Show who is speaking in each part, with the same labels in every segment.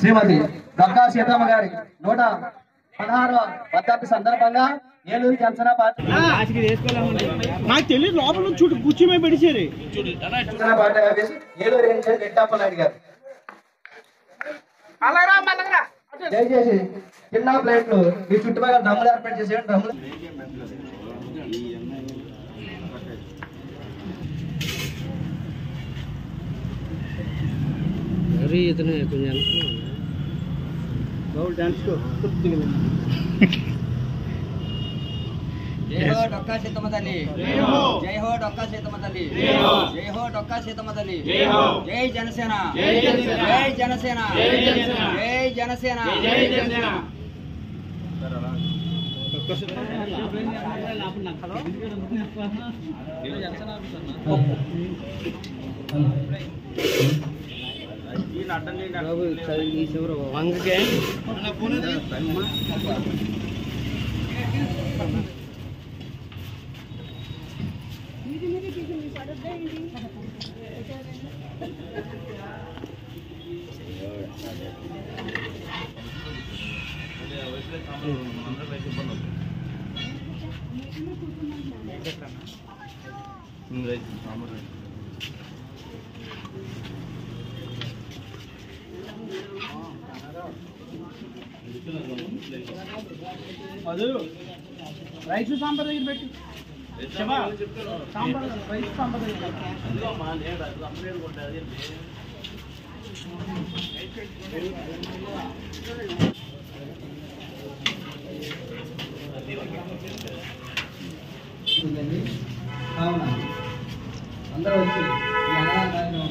Speaker 1: శ్రీమతి డొక్కా సీతమ్మ గారి 116వ వర్ధంతి సందర్భంగా ఏలూరు జనసేన పార్టీ
Speaker 2: నాకు తెలియదు లోపల చుట్టూ కూర్చోమే పెడిచారు
Speaker 1: ఏలూరు రెడ్డప్పనాయుడు గారు దయచేసి చిన్న ప్లేట్లు ఈ చుట్టుపక్కల డ్రమ్ములు ఏర్పాటు చేసేయండి. డ్రమ్ములు
Speaker 2: इतने डांस को
Speaker 3: जय हो डॉक्का सीतम्मा तल्ली जय हो डॉक्का सीतम्मा तल्ली जय हो डॉक्का सीतम्मा तल्ली जय जनसेना जय जनसेना जय जनसेना जय जनसेना
Speaker 2: వంగ అది రైస్ సాంబార్ దగ్గర పెట్టి సాంబార్ రైస్ సాంబార్ దగ్గర
Speaker 1: కావున అందరూ వచ్చి ఈ అన్నదానం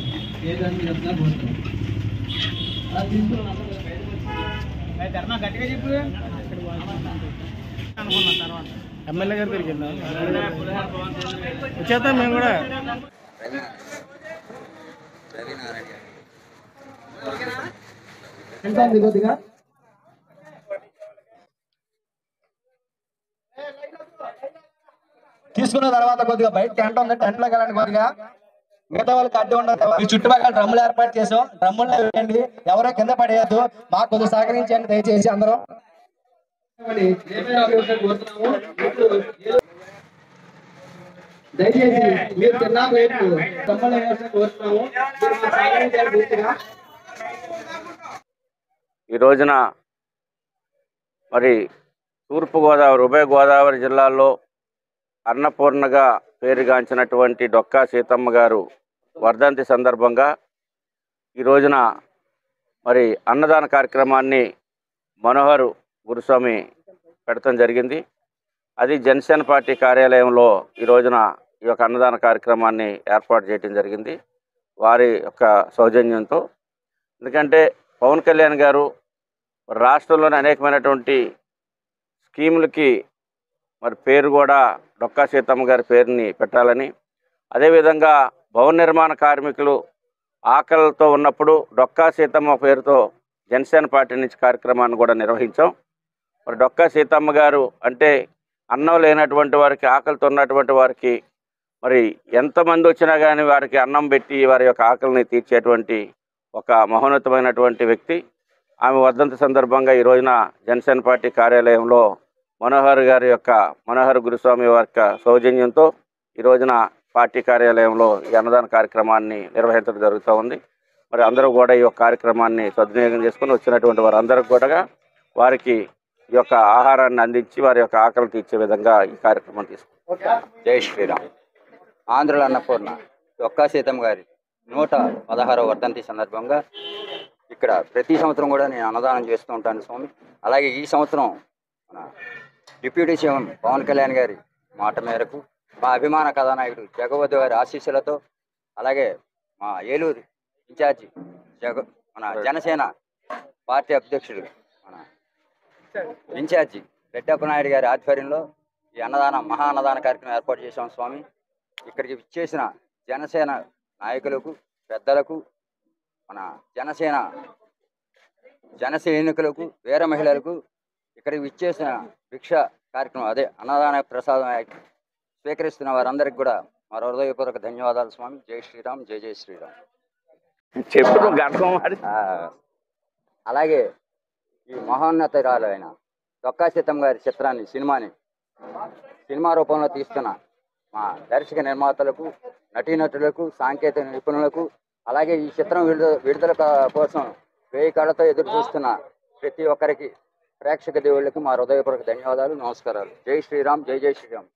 Speaker 1: ఏదాన్ని చెప్తున్నా కోరుతున్నాం. అలా తీసుకున్నాం
Speaker 2: ధర్నా గట్టిగా చెప్పు అనుకున్న తర్వాత ఎమ్మెల్యే గారి దగ్గరికి వెళ్దాం వచ్చేద్దాం మేము కూడా.
Speaker 1: వెళ్తాంది కొద్దిగా తీసుకున్న తర్వాత కొద్దిగా బయట టెంట్ ఉంది, టెంట్ లోకి వెళ్ళండి. కొద్దిగా మిగతా వాళ్ళకి అడ్డు ఉండదు. ఈ చుట్టుపక్కల డ్రమ్ములు ఏర్పాటు చేసాం, డ్రమ్ముల్లో వేయండి, ఎవరో కింద పడేయద్దు. మాకు కొద్దిగా సహకరించండి దయచేసి అందరూ. దయచేసి మీరు తిన్నా ప్లేట్లు డ్రమ్ముల్లో వేయాల్సిన కోరుతున్నాము.
Speaker 4: ఈ రోజున మరి తూర్పుగోదావరి ఉభయ గోదావరి జిల్లాల్లో అన్నపూర్ణగా పేరుగాంచినటువంటి డొక్కా సీతమ్మ గారు వర్ధంతి సందర్భంగా ఈ రోజున మరి అన్నదాన కార్యక్రమాన్ని మనోహర్ గురుస్వామి పెడతాం జరిగింది. అది జనసేన పార్టీ కార్యాలయంలో ఈ రోజున ఈ యొక్క అన్నదాన కార్యక్రమాన్ని ఏర్పాటు చేయడం జరిగింది వారి యొక్క సౌజన్యంతో. ఎందుకంటే పవన్ కళ్యాణ్ గారు రాష్ట్రంలోని అనేకమైనటువంటి స్కీములకి మరి పేరు కూడా డొక్కా సీతమ్మ గారి పేరుని పెట్టాలని, అదేవిధంగా భవన నిర్మాణ కార్మికులు ఆకలితో ఉన్నప్పుడు డొక్కా సీతమ్మ పేరుతో జనసేన పార్టీ నుంచి కార్యక్రమాన్ని కూడా నిర్వహించాం. మరి డొక్కా సీతమ్మ గారు అంటే అన్నం లేనటువంటి వారికి, ఆకలితో ఉన్నటువంటి వారికి మరి ఎంతమంది వచ్చినా కానీ వారికి అన్నం పెట్టి వారి యొక్క ఆకలిని తీర్చేటువంటి ఒక మహోన్నతమైనటువంటి వ్యక్తి. ఆమె వర్ధంతి సందర్భంగా ఈ రోజున జనసేన పార్టీ కార్యాలయంలో మనోహర్ గురుస్వామి వారి యొక్క సౌజన్యంతో ఈ రోజున పార్టీ కార్యాలయంలో ఈ అన్నదాన కార్యక్రమాన్ని నిర్వహించడం జరుగుతూ ఉంది. మరి అందరూ కూడా ఈ యొక్క కార్యక్రమాన్ని సద్వినియోగం చేసుకుని వచ్చినటువంటి వారందరికీ కూడా వారికి ఈ యొక్క ఆహారాన్ని అందించి వారి యొక్క ఆకలి తీర్చే విధంగా ఈ కార్యక్రమం తీసుకుంటాం.
Speaker 3: జై శ్రీరామ్. ఆంధ్రుల అన్నపూర్ణ డొక్కా సీతమ్మ గారి 116వ వర్ధంతి సందర్భంగా ఇక్కడ ప్రతి సంవత్సరం కూడా నేను అన్నదానం చేస్తూ ఉంటాను స్వామి. అలాగే ఈ సంవత్సరం మన డిప్యూటీ సీఎం పవన్ కళ్యాణ్ గారి మాట మేరకు మా అభిమాన కథానాయకుడు జగవద్దు గారి ఆశీస్సులతో, అలాగే మా ఏలూరు ఇన్ఛార్జి మన జనసేన పార్టీ అధ్యక్షుడు మన ఇన్ఛార్జి రెడ్డప్పనాయుడు గారి ఆధ్వర్యంలో ఈ మహా అన్నదాన కార్యక్రమం ఏర్పాటు చేశాం స్వామి. ఇక్కడికి విచ్చేసిన జనసేన నాయకులకు, పెద్దలకు, మన జన సైనికులకు, వీర మహిళలకు, ఇక్కడికి విచ్చేసిన భిక్ష కార్యక్రమం అదే అన్నదాన ప్రసాదం స్వీకరిస్తున్న వారందరికీ కూడా మరో హృదయపూర్వక ధన్యవాదాలు స్వామి. జై శ్రీరామ్, జై జై శ్రీరామ్.
Speaker 4: చెప్పు గర్భం
Speaker 3: అలాగే ఈ మహోన్నతరాలు అయిన డొక్కా సీతమ్మ గారి చిత్రాన్ని సినిమా రూపంలో తీస్తున్న మా దర్శక నిర్మాతలకు, నటీనటులకు, సాంకేతిక నిపుణులకు, అలాగే ఈ చిత్రం విడుదల కోసం 1000 కళ్ళతో ఎదురు చూస్తున్న ప్రతి ఒక్కరికి, ప్రేక్షక దేవుళ్ళకి మా హృదయపూర్వక ధన్యవాదాలు, నమస్కారాలు. జై శ్రీరామ్, జై జై శ్రీరామ్.